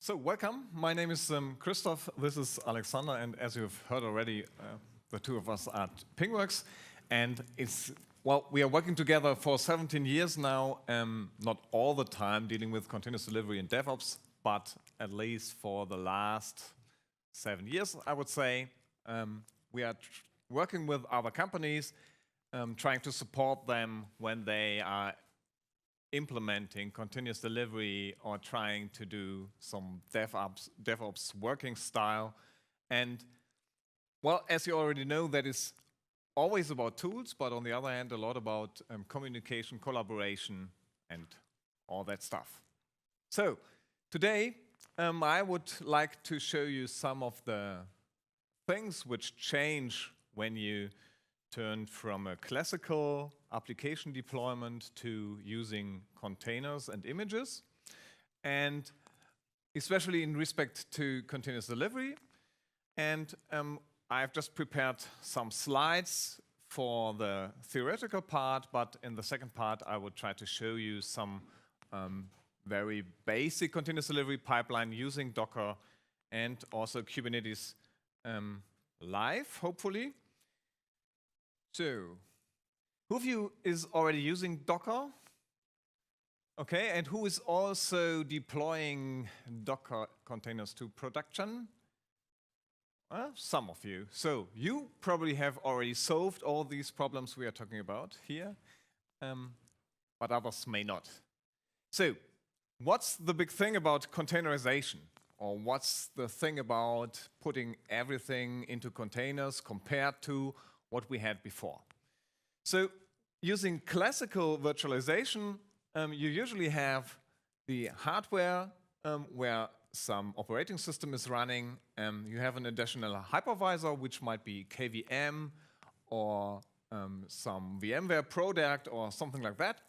So welcome, my name is Christoph, this is Alexander, and as you've heard already, the two of us are at Pingworks, and we are working together for 17 years now, not all the time dealing with continuous delivery and DevOps, but at least for the last 7 years, I would say. We are working with other companies, trying to support them when they are implementing continuous delivery or trying to do some DevOps working style. And well, as you already know, that is always about tools, but on the other hand, a lot about communication, collaboration, and all that stuff. So today, I would like to show you some of the things which change when you turn from a classical application deployment to using containers and images, and especially in respect to continuous delivery. And I've just prepared some slides for the theoretical part, but in the second part I would try to show you some very basic continuous delivery pipeline using Docker and also Kubernetes live, hopefully. So, who of you is already using Docker? Okay, and who is also deploying Docker containers to production? Some of you. So, you probably have already solved all these problems we are talking about here, but others may not. So, what's the big thing about containerization? Or what's the thing about putting everything into containers compared to what we had before? So using classical virtualization, you usually have the hardware where some operating system is running. You have an additional hypervisor, which might be KVM or some VMware product or something like that.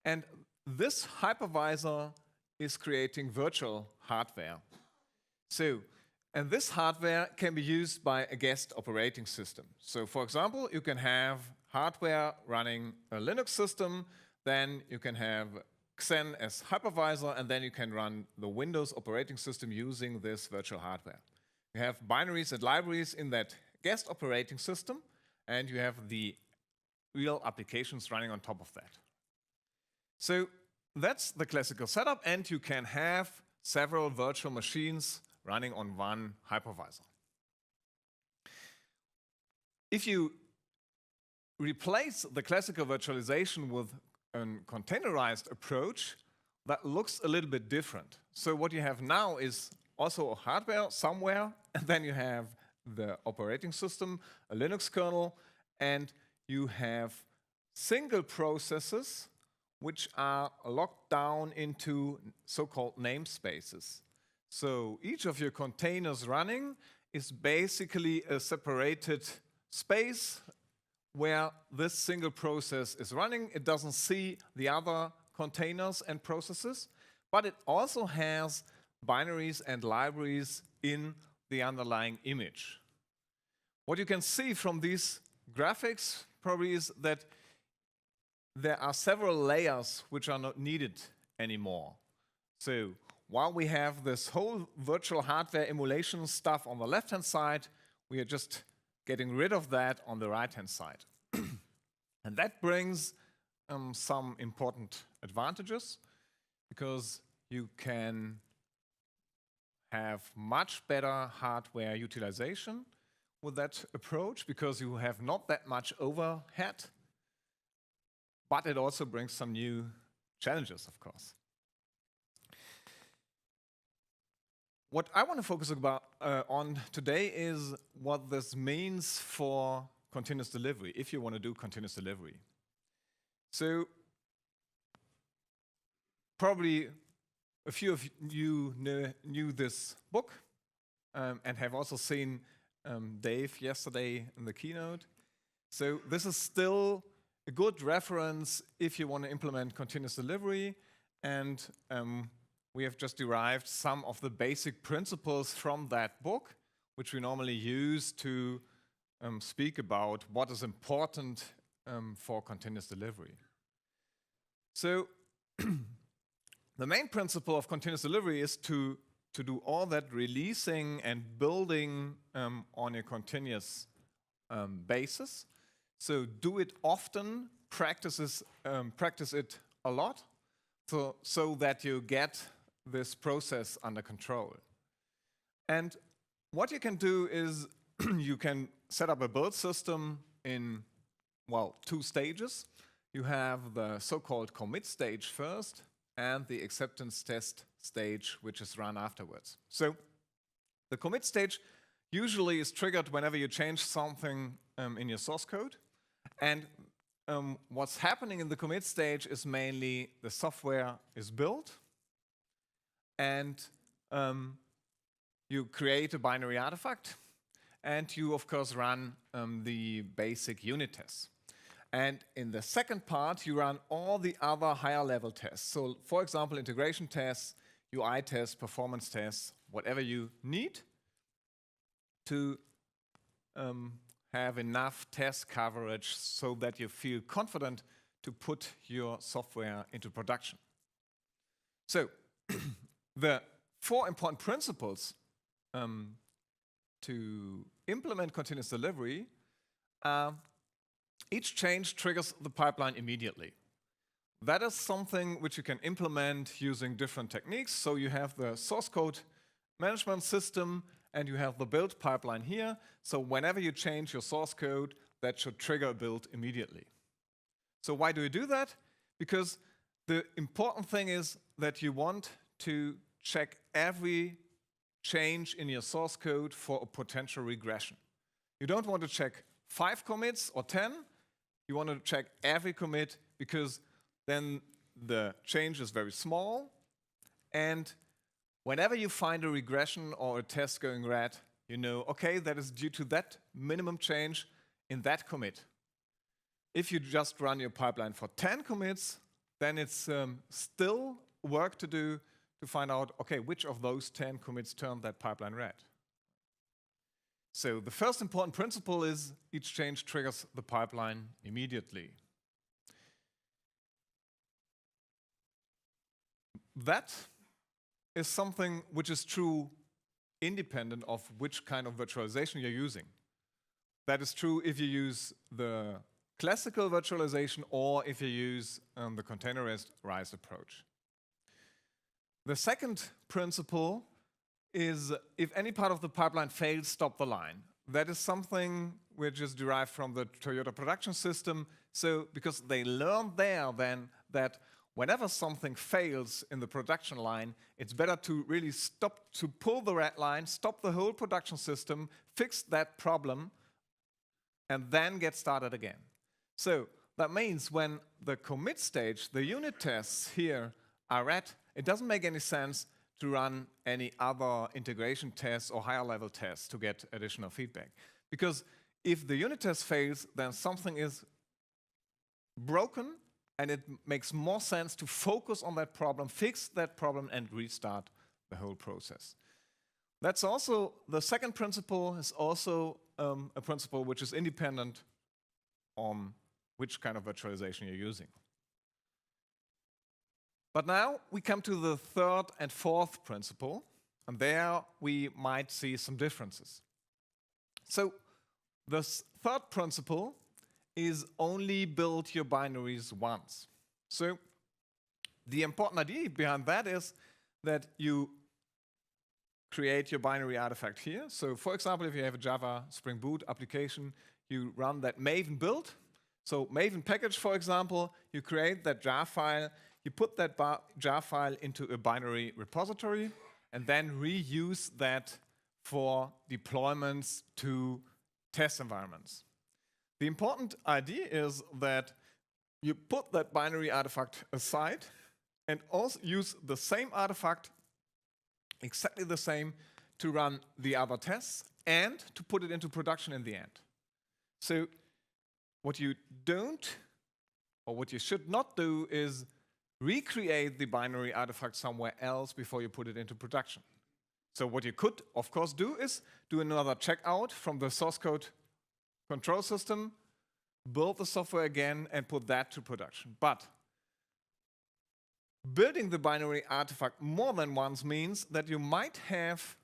And this hypervisor is creating virtual hardware. And this hardware can be used by a guest operating system. So for example, you can have hardware running a Linux system, then you can have Xen as hypervisor, and then you can run the Windows operating system using this virtual hardware. You have binaries and libraries in that guest operating system, and you have the real applications running on top of that. So that's the classical setup, and you can have several virtual machines running on one hypervisor. If you replace the classical virtualization with a containerized approach, that looks a little bit different. So what you have now is also a hardware somewhere, and then you have the operating system, a Linux kernel, and you have single processes which are locked down into so-called namespaces. So each of your containers running is basically a separated space where this single process is running. It doesn't see the other containers and processes, but it also has binaries and libraries in the underlying image. What you can see from these graphics probably is that there are several layers which are not needed anymore. So while we have this whole virtual hardware emulation stuff on the left-hand side, we are just getting rid of that on the right-hand side. And that brings some important advantages, because you can have much better hardware utilization with that approach, because you have not that much overhead, but it also brings some new challenges, of course. What I want to focus on today is what this means for continuous delivery, if you want to do continuous delivery. So probably a few of you knew this book and have also seen Dave yesterday in the keynote. So this is still a good reference if you want to implement continuous delivery, and we have just derived some of the basic principles from that book, which we normally use to speak about what is important for continuous delivery. So the main principle of continuous delivery is to to do all that releasing and building on a continuous basis. So do it often, practice it a lot, so that you get this process under control. And what you can do is you can set up a build system in, well, 2 stages. You have the so-called commit stage first and the acceptance test stage, which is run afterwards. So the commit stage usually is triggered whenever you change something in your source code. And what's happening in the commit stage is mainly the software is built, and you create a binary artifact, and you, of course, run the basic unit tests. And in the second part, you run all the other higher level tests. So, for example, integration tests, UI tests, performance tests, whatever you need to have enough test coverage so that you feel confident to put your software into production. So, the 4 important principles to implement continuous delivery, each change triggers the pipeline immediately. That is something which you can implement using different techniques. So you have the source code management system, and you have the build pipeline here. So whenever you change your source code, that should trigger a build immediately. So why do you do that? Because the important thing is that you want to check every change in your source code for a potential regression. You don't want to check 5 commits or 10. You want to check every commit, because then the change is very small, and whenever you find a regression or a test going red, you know, okay, that is due to that minimum change in that commit. If you just run your pipeline for 10 commits, then it's still work to do to find out, okay, which of those 10 commits turned that pipeline red. So the first important principle is each change triggers the pipeline immediately. That is something which is true independent of which kind of virtualization you're using. That is true if you use the classical virtualization or if you use the containerized approach. The second principle is if any part of the pipeline fails, stop the line. That is something which is derived from the Toyota production system. So because they learned there then that whenever something fails in the production line, it's better to really stop, to pull the red line, stop the whole production system, fix that problem, and then get started again. So that means when the commit stage, the unit tests here are red, it doesn't make any sense to run any other integration tests or higher level tests to get additional feedback. Because if the unit test fails, then something is broken, and it makes more sense to focus on that problem, fix that problem, and restart the whole process. That's also, the second principle is also a principle which is independent on which kind of virtualization you're using. But now we come to the third and fourth principle, and there we might see some differences. So the third principle is only build your binaries once. So the important idea behind that is that you create your binary artifact here. So for example, if you have a Java Spring Boot application, you run that Maven build. So Maven package, for example, you create that jar file, you put that jar file into a binary repository, and then reuse that for deployments to test environments. The important idea is that you put that binary artifact aside and also use the same artifact, exactly the same, to run the other tests and to put it into production in the end. So what you don't, or what you should not do, is recreate the binary artifact somewhere else before you put it into production. So what you could, of course, do is do another checkout from the source code control system, build the software again, and put that to production. But building the binary artifact more than once means that you might have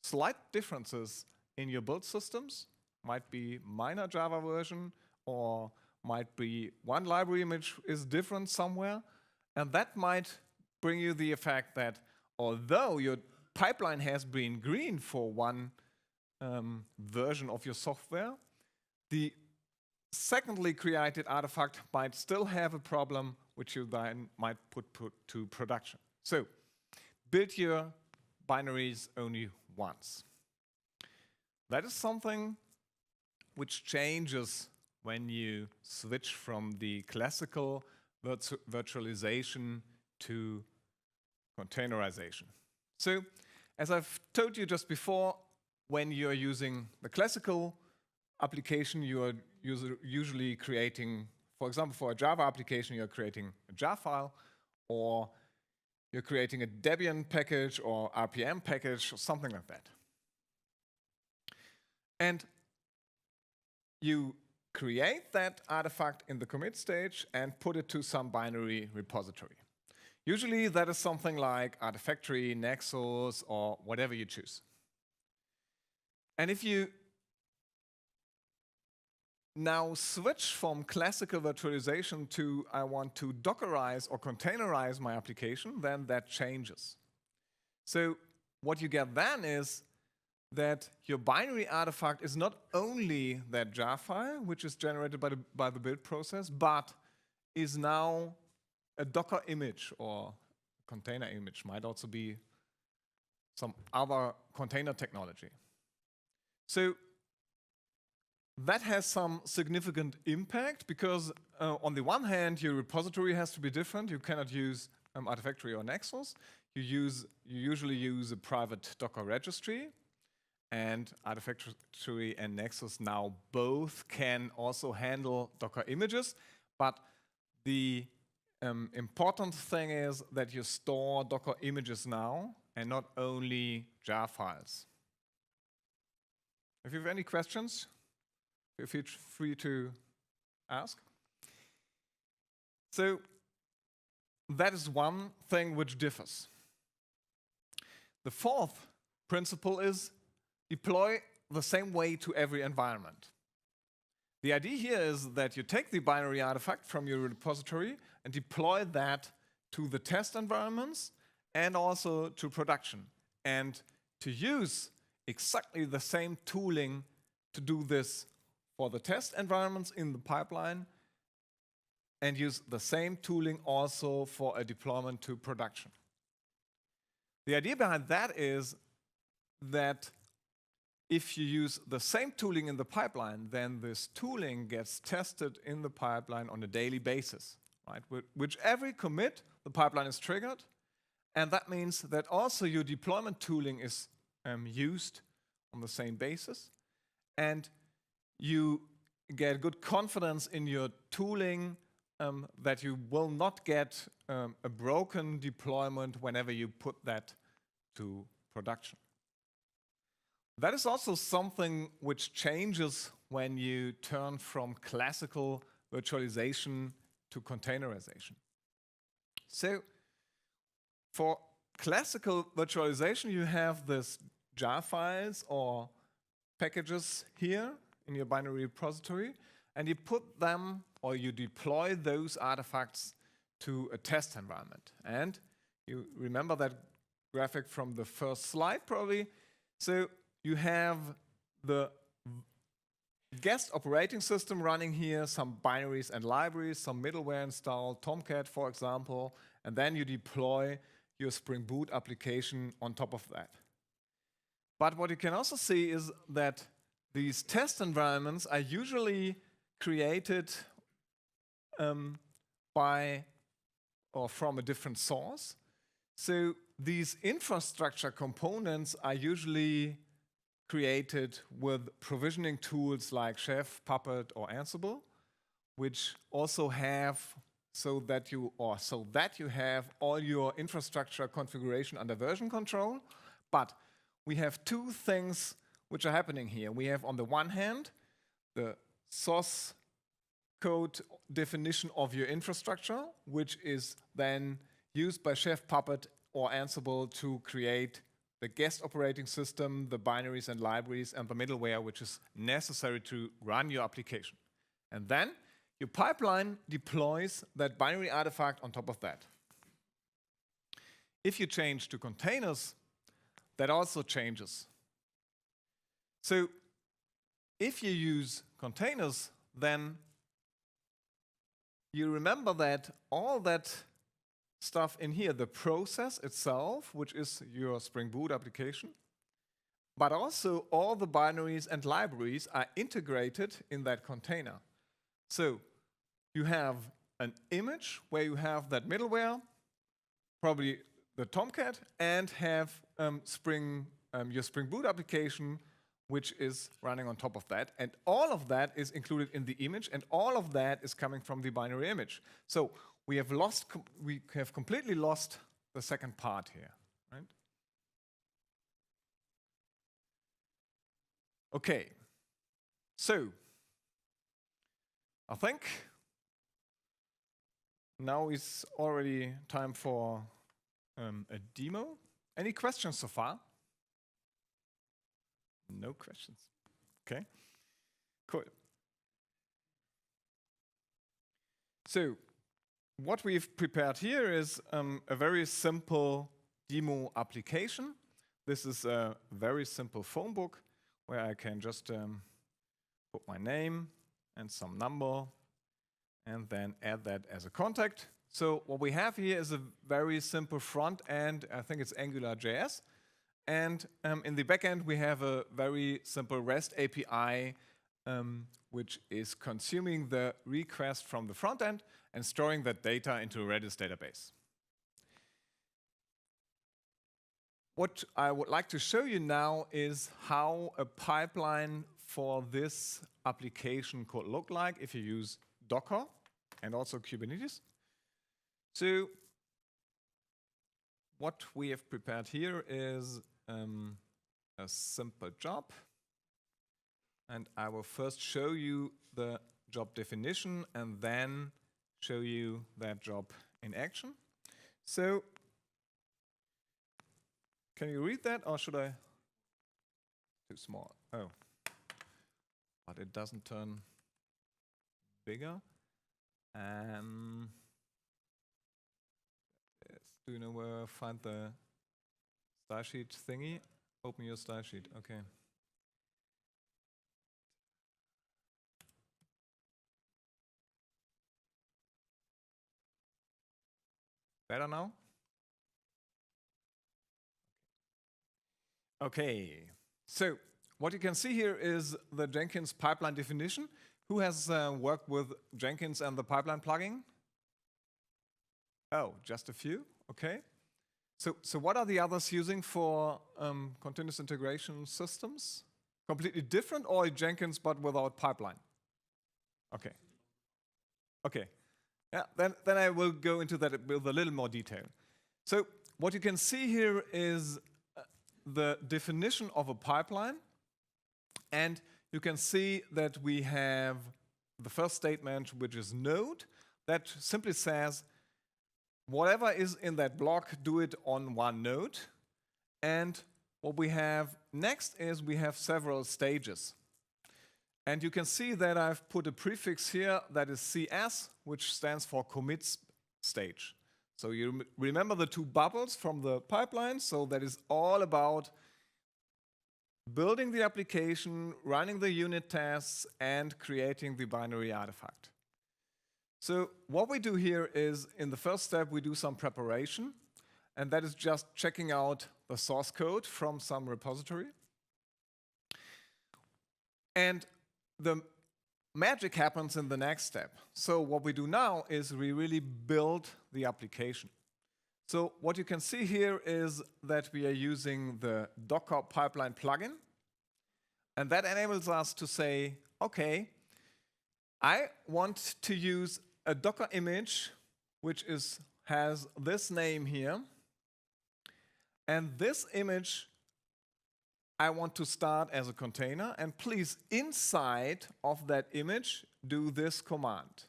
slight differences in your build systems. Might be minor Java version, or might be one library image is different somewhere. And that might bring you the effect that although your pipeline has been green for one version of your software, the secondly created artifact might still have a problem which you then might put to production. So build your binaries only once. That is something which changes when you switch from the classical virtualization to containerization. So, as I've told you just before, when you're using the classical application, you are usually creating, for example, for a Java application, you're creating a jar file, or you're creating a Debian package or RPM package or something like that. And you create that artifact in the commit stage and put it to some binary repository. Usually that is something like Artifactory, Nexus, or whatever you choose. And if you now switch from classical virtualization to I want to Dockerize or containerize my application, then that changes. So what you get then is that your binary artifact is not only that jar file, which is generated by the build process, but is now a Docker image or container image. Might also be some other container technology. So that has some significant impact because on the one hand, your repository has to be different. You cannot use Artifactory or Nexus. You usually use a private Docker registry. And Artifactory and Nexus now both can also handle Docker images. But the important thing is that you store Docker images now and not only jar files. If you have any questions, feel free to ask. So that is one thing which differs. The fourth principle is deploy the same way to every environment. The idea here is that you take the binary artifact from your repository and deploy that to the test environments and also to production. And to use exactly the same tooling to do this for the test environments in the pipeline and use the same tooling also for a deployment to production. The idea behind that is that if you use the same tooling in the pipeline, then this tooling gets tested in the pipeline on a daily basis, right? With every commit, the pipeline is triggered, and that means that also your deployment tooling is used on the same basis, and you get good confidence in your tooling that you will not get a broken deployment whenever you put that to production. That is also something which changes when you turn from classical virtualization to containerization. So for classical virtualization, you have this jar files or packages here in your binary repository, and you put them or you deploy those artifacts to a test environment. And you remember that graphic from the first slide probably. So you have the guest operating system running here, some binaries and libraries, some middleware installed, Tomcat, for example, and then you deploy your Spring Boot application on top of that. But what you can also see is that these test environments are usually created by or from a different source. So these infrastructure components are usually created with provisioning tools like Chef, Puppet, or Ansible, which also have so that you have all your infrastructure configuration under version control. But we have two things which are happening here. We have on the one hand the source code definition of your infrastructure, which is then used by Chef, Puppet, or Ansible to create the guest operating system, the binaries and libraries, and the middleware which is necessary to run your application. And then your pipeline deploys that binary artifact on top of that. If you change to containers, that also changes. So if you use containers, then you remember that all that stuff in here, the process itself, which is your Spring Boot application, but also all the binaries and libraries are integrated in that container. So you have an image where you have that middleware, probably the Tomcat, and have your Spring Boot application, which is running on top of that. And all of that is included in the image, and all of that is coming from the binary image. So we have completely lost the second part here, right? Okay, so I think now is already time for a demo. Any questions so far? No questions. Okay, cool. So what we've prepared here is a very simple demo application. This is a very simple phone book where I can just put my name and some number and then add that as a contact. So what we have here is a very simple front end. I think it's AngularJS. And in the backend, we have a very simple REST API, which is consuming the request from the front end and storing that data into a Redis database. What I would like to show you now is how a pipeline for this application could look like if you use Docker and also Kubernetes. So what we have prepared here is a simple job. And I will first show you the job definition and then show you that job in action. So can you read that, or should I? Too small. Oh, but it doesn't turn bigger. Yes. Do you know where I find the style sheet thingy? Open your style sheet. Okay. Better now? Okay, so what you can see here is the Jenkins pipeline definition. Who has worked with Jenkins and the pipeline plugin? Oh, just a few, okay. So what are the others using for continuous integration systems? Completely different, or Jenkins but without pipeline? Okay. Okay. Yeah, then I will go into that with a little more detail. So what you can see here is the definition of a pipeline, and you can see that we have the first statement, which is node, that simply says whatever is in that block, do it on one node. And what we have next is we have several stages. And you can see that I've put a prefix here that is CS, which stands for commit stage. So you remember the two bubbles from the pipeline. So that is all about building the application, running the unit tests, and creating the binary artifact. So what we do here is, in the first step, we do some preparation. And that is just checking out the source code from some repository. And the magic happens in the next step. So what we do now is we really build the application. So what you can see here is that we are using the Docker pipeline plugin. And that enables us to say, okay, I want to use a Docker image, which has this name here. And this image I want to start as a container, and please, inside of that image, do this command.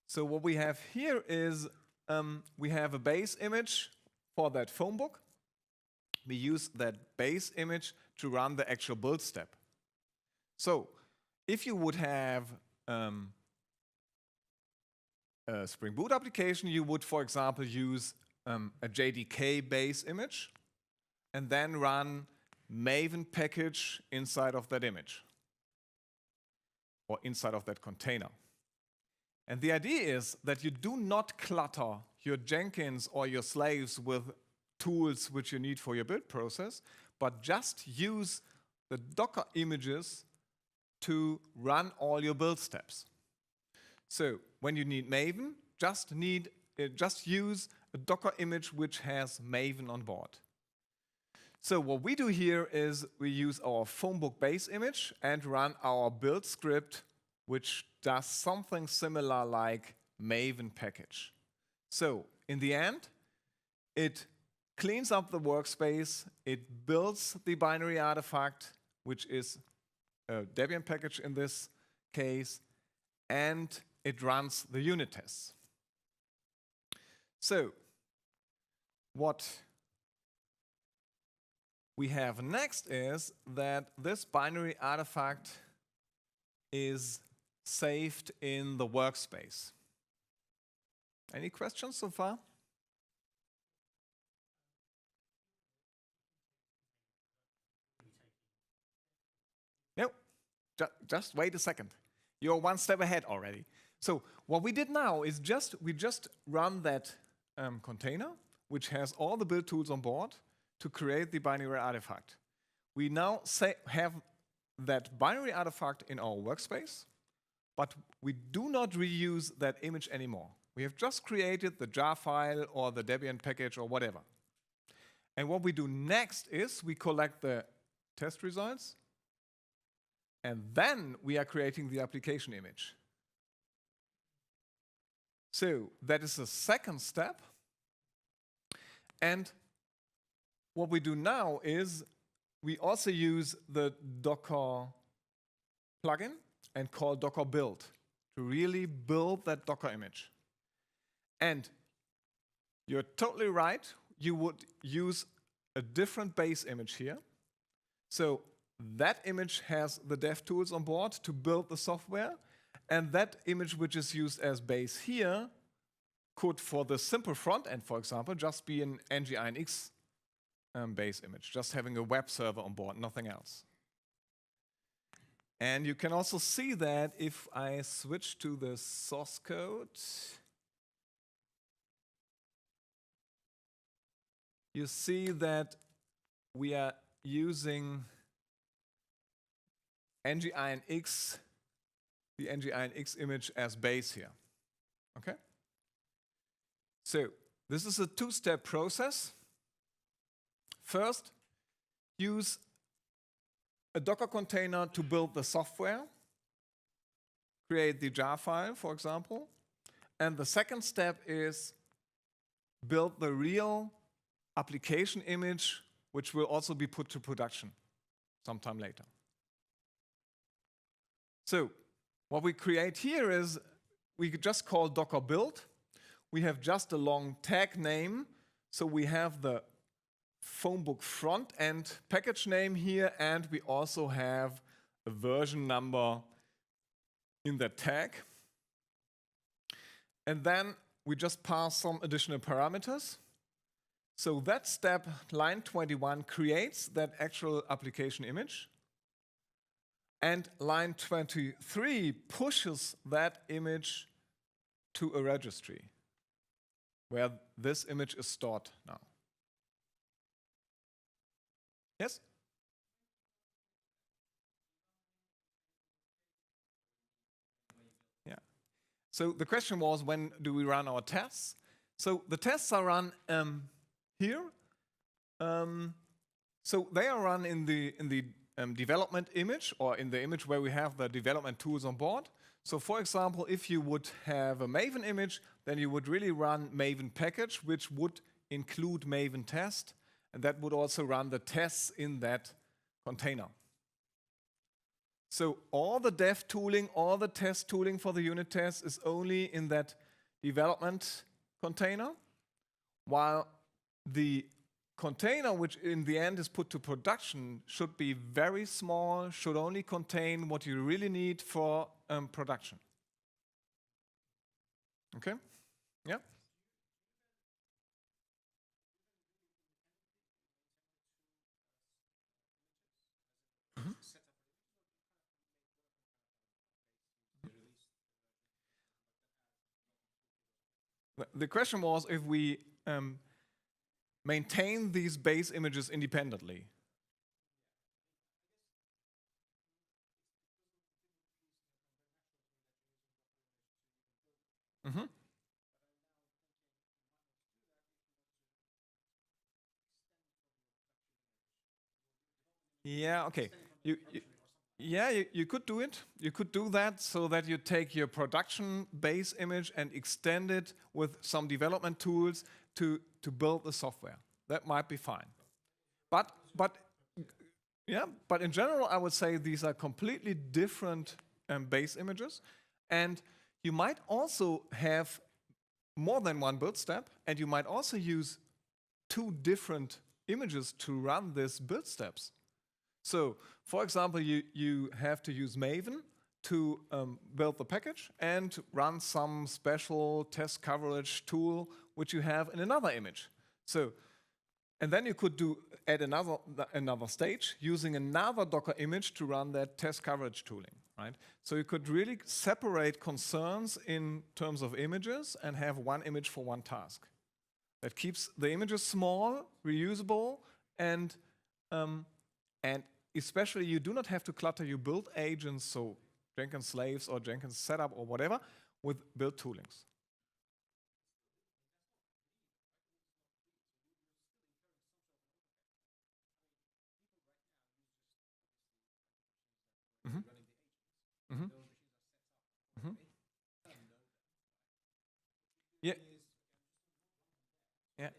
So what we have here is we have a base image for that phone book. We use that base image to run the actual build step. So if you would have a Spring Boot application, you would, for example, use a JDK base image and then run Maven package inside of that image or inside of that container. And the idea is that you do not clutter your Jenkins or your slaves with tools which you need for your build process, but just use the Docker images to run all your build steps. So when you need Maven, just use a Docker image which has Maven on board. So what we do here is we use our phone book base image and run our build script, which does something similar like Maven package. So in the end, it cleans up the workspace, it builds the binary artifact, which is a Debian package in this case, and it runs the unit tests. So what we have next is that this binary artifact is saved in the workspace. Any questions so far? No, just wait a second. You're one step ahead already. So what we did now is we just run that container, which has all the build tools on board to create the binary artifact. We now have that binary artifact in our workspace, but we do not reuse that image anymore. We have just created the jar file or the Debian package or whatever. And what we do next is we collect the test results, and then we are creating the application image. So that is the second step. And what we do now is we also use the Docker plugin and call Docker build to really build that Docker image. And you're totally right. You would use a different base image here. So that image has the dev tools on board to build the software. And that image which is used as base here could, for the simple front end, for example, just be an NGINX base image, just having a web server on board, nothing else. And you can also see that if I switch to the source code, you see that we are using NGINX, the NGINX image as base here. Okay? So this is a two-step process. First, use a Docker container to build the software, create the jar file, for example. And the second step is build the real application image, which will also be put to production sometime later. So what we create here is we just call Docker build. We have just a long tag name. So we have the phone book front end package name here, and we also have a version number in that tag. And then we just pass some additional parameters. So that step, line 21, creates that actual application image. And line 23 pushes that image to a registry where this image is stored now. Yes? Yeah. So the question was, when do we run our tests? So the tests are run here. So they are run in the development image, or in the image where we have the development tools on board. So for example, if you would have a Maven image, then you would really run Maven package, which would include Maven test, and that would also run the tests in that container. So all the dev tooling, all the test tooling for the unit tests is only in that development container, while the container, which in the end is put to production, should be very small, should only contain what you really need for production. Okay? Yeah? Mhm. The question was if we maintain these base images independently. Mm-hmm. Yeah, okay. You could do it. You could do that so that you take your production base image and extend it with some development tools to build the software. That might be fine. But yeah, but in general, I would say these are completely different base images, and you might also have more than one build step, and you might also use two different images to run these build steps. So, for example, you have to use Maven to build the package and run some special test coverage tool which you have in another image. So, and then you could add another stage using another Docker image to run that test coverage tooling, right? So you could really separate concerns in terms of images and have one image for one task. That keeps the images small, reusable, and especially you do not have to clutter your build agents, so Jenkins slaves or Jenkins setup or whatever, with build toolings. Mm-hmm. Mm-hmm. Mm-hmm. Yeah. Yeah.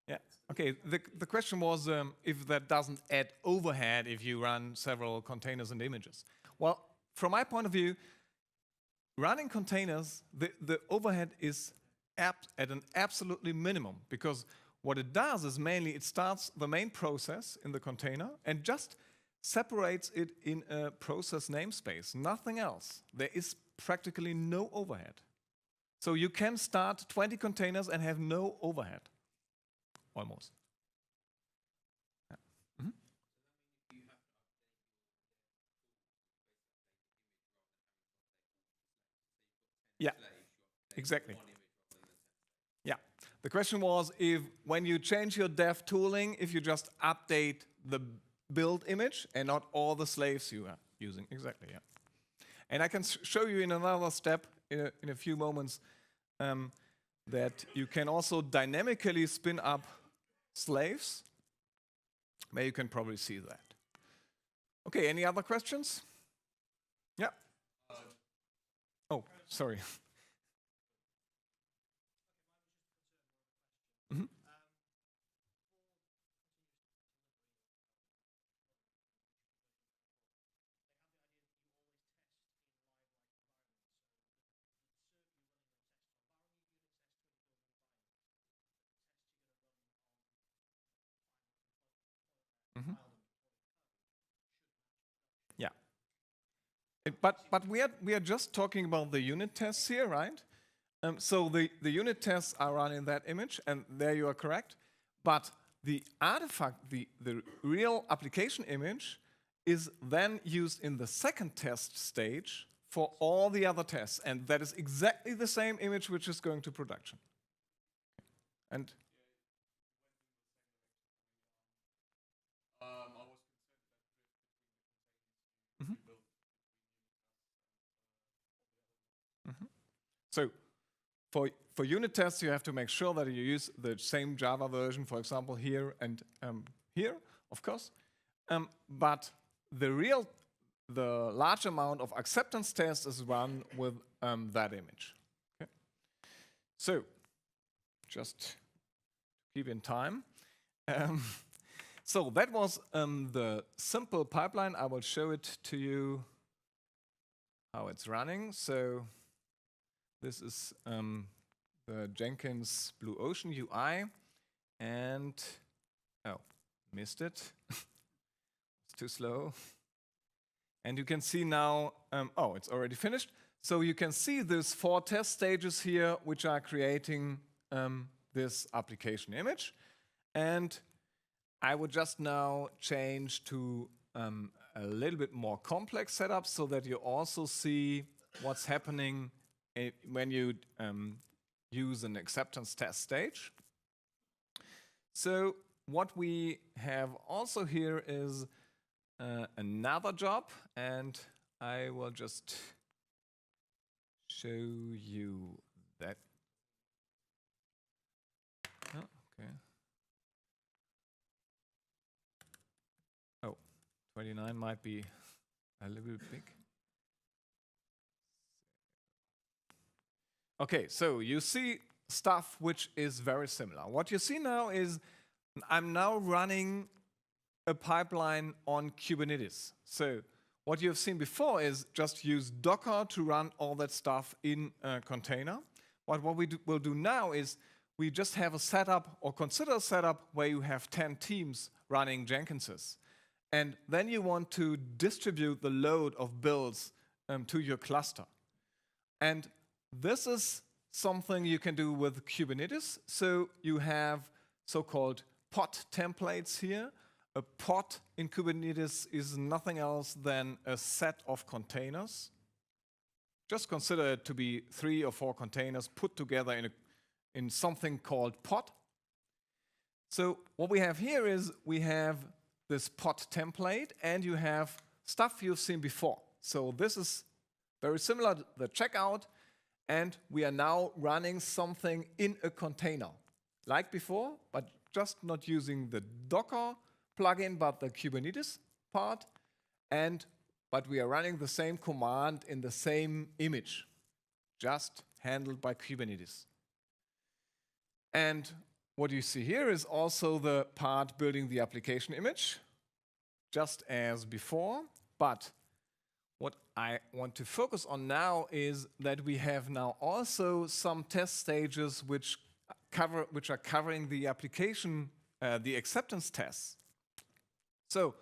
Yeah. Okay. The question was if that doesn't add overhead if you run several containers and images. Well, from my point of view, running containers, the overhead is at an absolutely minimum, because what it does is mainly it starts the main process in the container and just separates it in a process namespace, nothing else. There is practically no overhead. So you can start 20 containers and have no overhead, almost. Yeah. Mm-hmm. Yeah, exactly. Yeah. The question was if when you change your dev tooling, if you just update the build image and not all the slaves you are using. Exactly, yeah. And I can show you in another step in a few moments that you can also dynamically spin up slaves. Maybe you can probably see that. Okay, any other questions? Yeah. Oh, sorry. Mhm. Mhm. Yeah. But we are just talking about the unit tests here, right? So the unit tests are run in that image, and there you are correct. But the artifact, the real application image, is then used in the second test stage for all the other tests, and that is exactly the same image which is going to production. And mhm. Mhm. So for unit tests, you have to make sure that you use the same Java version, for example, here and here, of course. But the large amount of acceptance tests is run with that image. Okay. So just keep in time. So that was the simple pipeline. I will show it to you how it's running. So this is the Jenkins Blue Ocean UI, and oh, missed it. It's too slow. And you can see now, oh, it's already finished. So you can see these 4 test stages here, which are creating this application image. And I would just now change to a little bit more complex setup so that you also see what's happening when you use an acceptance test stage. So what we have also here is another job, and I will just show you that. Oh, okay. Oh, 29 might be a little bit big. Okay, so you see stuff which is very similar. What you see now is I'm now running a pipeline on Kubernetes. So what you have seen before is just use Docker to run all that stuff in a container. But what we will do now is we just have a setup, or consider a setup, where you have 10 teams running Jenkinses. And then you want to distribute the load of builds to your cluster. And this is something you can do with Kubernetes. So you have so-called pod templates here. A pod in Kubernetes is nothing else than a set of containers. Just consider it to be 3 or 4 containers put together in something called pod. So what we have here is we have this pod template, and you have stuff you've seen before. So this is very similar to the checkout, and we are now running something in a container, like before, but just not using the Docker plugin, but the Kubernetes part, but we are running the same command in the same image, just handled by Kubernetes. And what you see here is also the part building the application image, just as before. But what I want to focus on now is that we have now also some test stages which are covering the application, the acceptance tests. So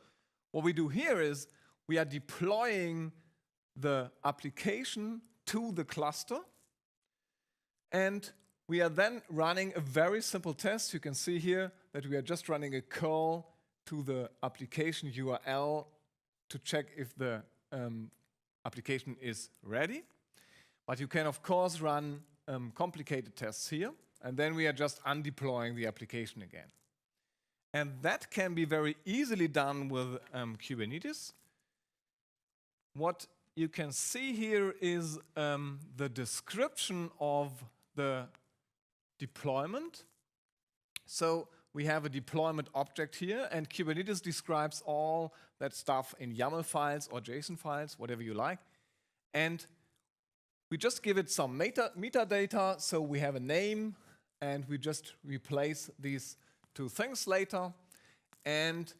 what we do here is we are deploying the application to the cluster, and we are then running a very simple test. You can see here that we are just running a curl to the application URL to check if the application is ready. But you can, of course, run complicated tests here, and then we are just undeploying the application again. And that can be very easily done with Kubernetes. What you can see here is the description of the deployment. So we have a deployment object here, and Kubernetes describes all that stuff in YAML files or JSON files, whatever you like. And we just give it some metadata, so we have a name, and we just replace these 2 things later. And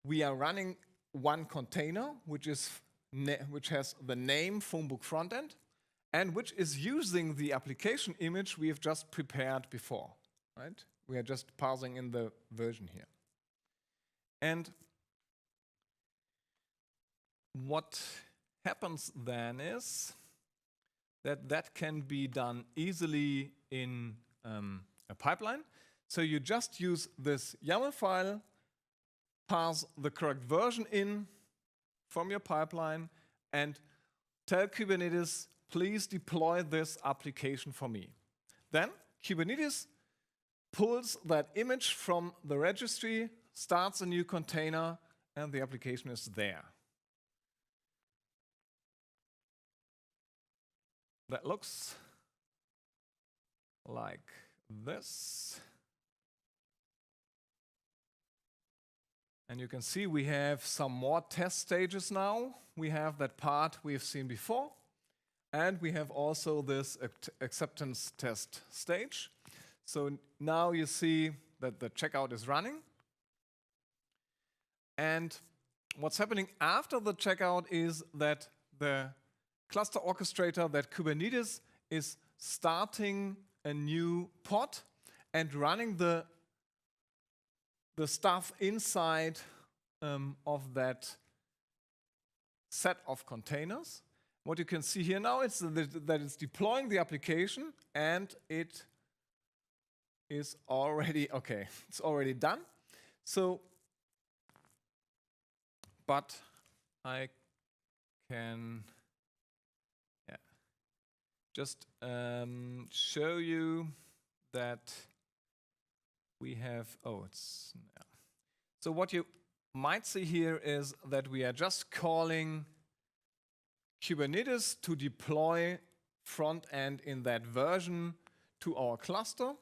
we are running one container, which has the name phonebook frontend, and which is using the application image we have just prepared before, right? We are just parsing in the version here. And what happens then is that can be done easily in a pipeline. So you just use this YAML file, pass the correct version in from your pipeline, and tell Kubernetes, please deploy this application for me. Then Kubernetes pulls that image from the registry, starts a new container, and the application is there. That looks like this. And you can see we have some more test stages now. We have that part we have seen before. And we have also this acceptance test stage. So now you see that the checkout is running. And what's happening after the checkout is that the cluster orchestrator, that Kubernetes, is starting a new pod and running the stuff inside of that set of containers. What you can see here now is that it's deploying the application and it is already, okay, it's already done. So, but I can just show you that we have, so what you might see here is that we are just calling Kubernetes to deploy front end in that version to our cluster.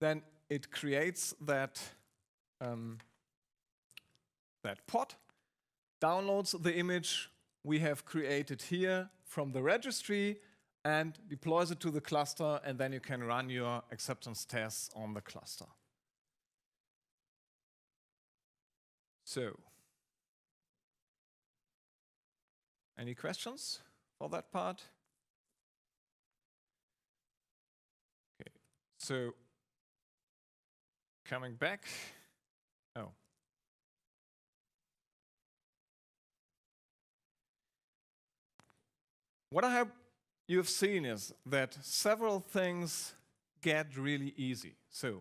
Then it creates that pod, downloads the image we have created here from the registry and deploys it to the cluster, and then you can run your acceptance tests on the cluster. So, any questions for that part? Okay, so coming back. Oh. What I hope you've seen is that several things get really easy. So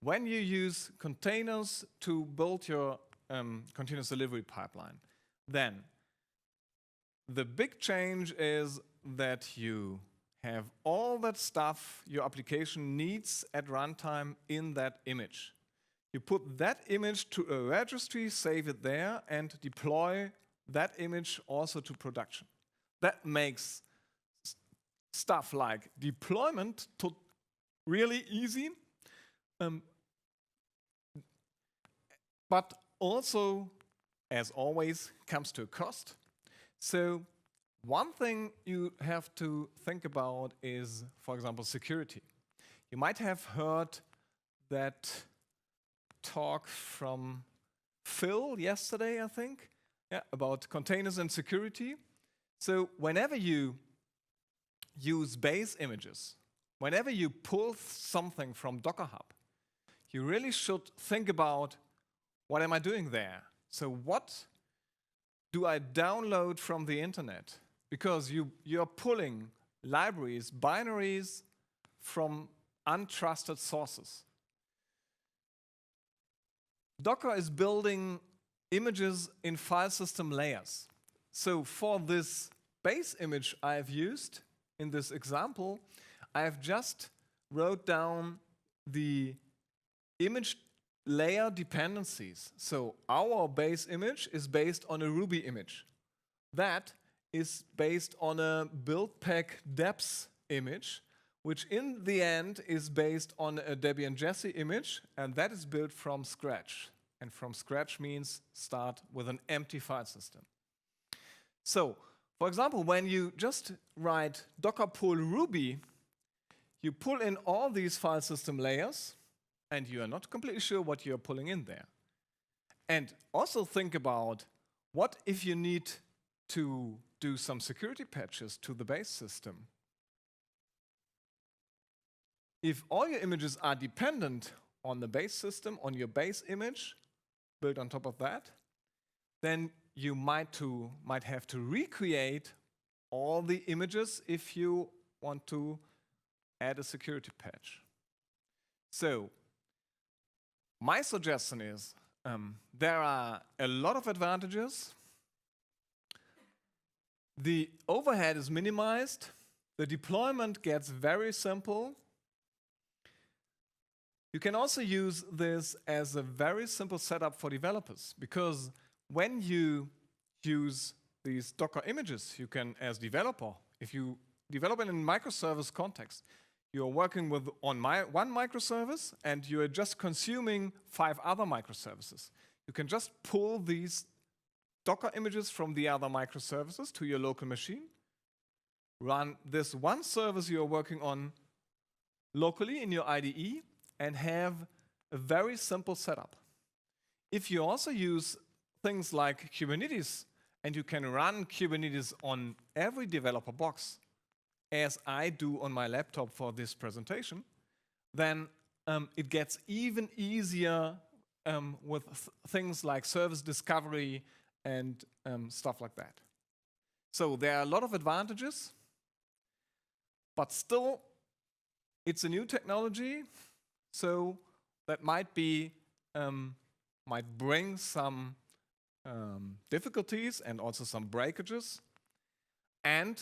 when you use containers to build your continuous delivery pipeline, then the big change is that you have all that stuff your application needs at runtime in that image. You put that image to a registry, save it there, and deploy that image also to production. That makes stuff like deployment really easy, but also, as always, comes to a cost. So one thing you have to think about is, for example, security. You might have heard that talk from Phil yesterday, I think, about containers and security. So whenever you use base images, whenever you pull something from Docker Hub, you really should think about, what am I doing there? So what do I download from the internet? Because you're pulling libraries, binaries from untrusted sources. Docker is building images in file system layers. So for this base image I've used in this example, I've just wrote down the image layer dependencies. So our base image is based on a Ruby image. That is based on a build pack depths image, which in the end is based on a Debian Jessie image, and that is built from scratch. And from scratch means start with an empty file system. So, for example, when you just write docker pull Ruby, you pull in all these file system layers, and you are not completely sure what you're pulling in there. And also think about, what if you need to do some security patches to the base system? If all your images are dependent on the base system, on your base image, built on top of that, then you might have to recreate all the images if you want to add a security patch. So, my suggestion is, there are a lot of advantages. The overhead is minimized. The deployment gets very simple. You can also use this as a very simple setup for developers, because when you use these Docker images, you can, as developer, if you develop in a microservice context, you're working with one microservice and you're just consuming 5 other microservices. You can just pull these Docker images from the other microservices to your local machine, run this one service you're working on locally in your IDE, and have a very simple setup. If you also use things like Kubernetes, and you can run Kubernetes on every developer box, as I do on my laptop for this presentation, then it gets even easier with things like service discovery and stuff like that. So there are a lot of advantages, but still it's a new technology, so that might bring some difficulties and also some breakages. And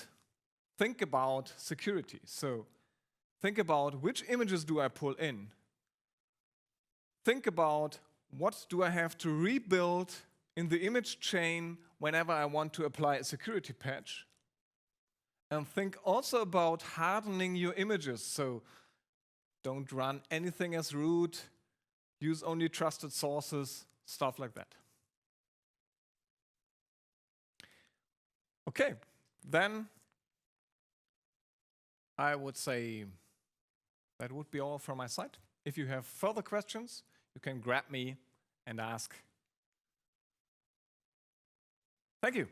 think about security. So think about which images do I pull in? Think about what do I have to rebuild in the image chain whenever I want to apply a security patch. And think also about hardening your images. So don't run anything as root, use only trusted sources, stuff like that. Okay, then I would say that would be all from my side. If you have further questions, you can grab me and ask. Thank you.